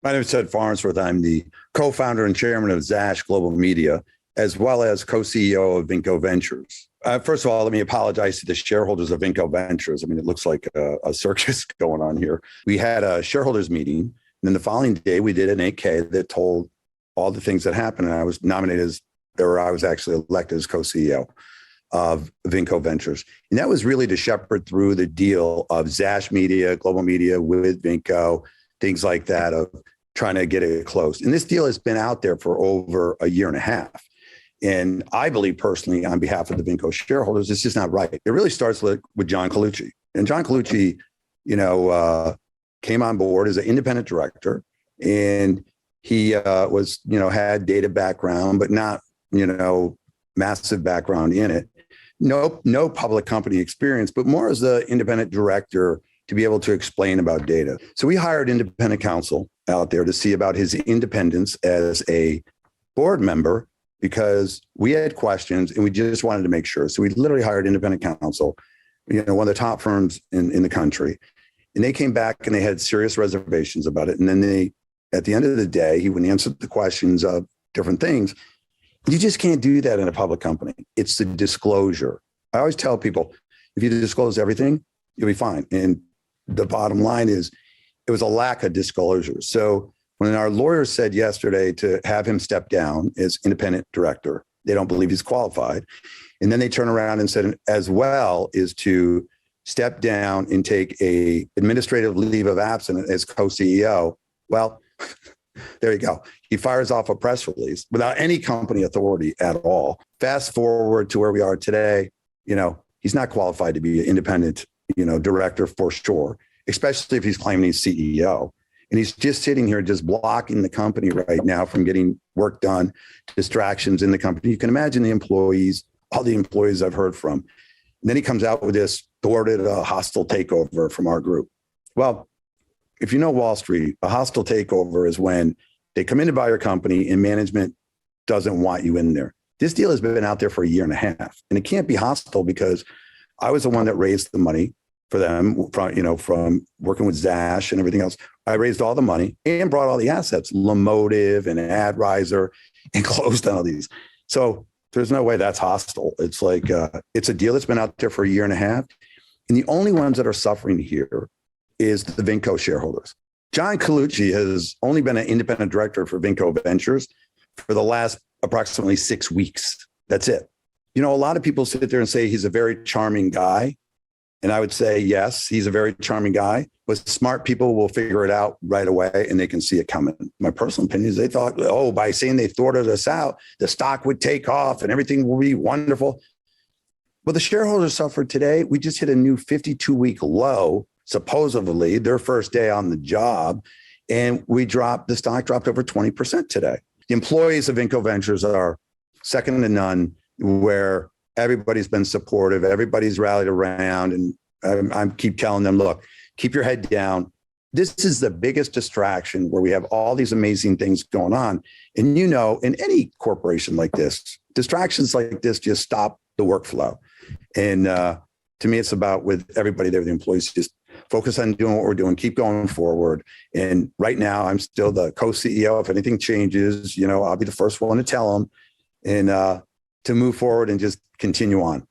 My name is Ted Farnsworth. I'm the co-founder and chairman of Zash Global Media, as well as co-CEO of Vinco Ventures. First of all, let me apologize to the shareholders of Vinco Ventures. I mean, it looks like a circus going on here. We had a shareholders meeting, and then the following day, we did an 8K that told all the things that happened, and I was nominated as, or I was actually elected as co-CEO of Vinco Ventures. And that was really to shepherd through the deal of Zash Media, Global Media with Vinco, things like that, of trying to get it closed. And this deal has been out there for over a year and a half. And I believe personally, on behalf of the Vinco shareholders, it's just not right. It really starts with John Colucci. And John Colucci, came on board as an independent director, and he was, had data background, but not, massive background in it. No public company experience, but more as the independent director to be able to explain about data. So we hired independent counsel out there to see about his independence as a board member, because we had questions and we just wanted to make sure. So we literally hired independent counsel, one of the top firms in the country. And they came back and they had serious reservations about it. And then at the end of the day, he would answer the questions of different things. You just can't do that in a public company. It's the disclosure. I always tell people, if you disclose everything, you'll be fine. And the bottom line is, it was a lack of disclosure. So when our lawyers said yesterday to have him step down as independent director, they don't believe he's qualified. And then they turn around and said, as well, is to step down and take a administrative leave of absence as co-CEO. Well, there you go. He fires off a press release without any company authority at all. Fast forward to where we are today, he's not qualified to be an independent, director for sure, especially if he's claiming he's CEO. And he's just sitting here just blocking the company right now from getting work done, distractions in the company. You can imagine the employees, all the employees I've heard from. And then he comes out with this thwarted hostile takeover from our group. Well, if you know Wall Street, a hostile takeover is when they come in to buy your company and management doesn't want you in there. This deal has been out there for a year and a half, and it can't be hostile because I was the one that raised the money for them from working with Zash and everything else. I raised all the money and brought all the assets, Lemotive and AdRiser, and closed all these. So there's no way that's hostile. It's like, it's a deal that's been out there for a year and a half. And the only ones that are suffering here is the Vinco shareholders. John Colucci has only been an independent director for Vinco Ventures for the last approximately 6 weeks. That's it. A lot of people sit there and say he's a very charming guy. And I would say, yes, he's a very charming guy, but smart people will figure it out right away and they can see it coming. My personal opinion is they thought, by saying they thwarted us out, the stock would take off and everything will be wonderful. Well, the shareholders suffered today. We just hit a new 52-week low, supposedly their first day on the job. And the stock dropped over 20% today. The employees of Vinco Ventures are second to none, where everybody's been supportive. Everybody's rallied around. And I keep telling them, look, keep your head down. This is the biggest distraction where we have all these amazing things going on. And in any corporation like this, distractions like this just stop the workflow. And to me, it's about with everybody there, the employees just focus on doing what we're doing, keep going forward. And right now, I'm still the co-CEO. If anything changes, I'll be the first one to tell them and to move forward and just continue on.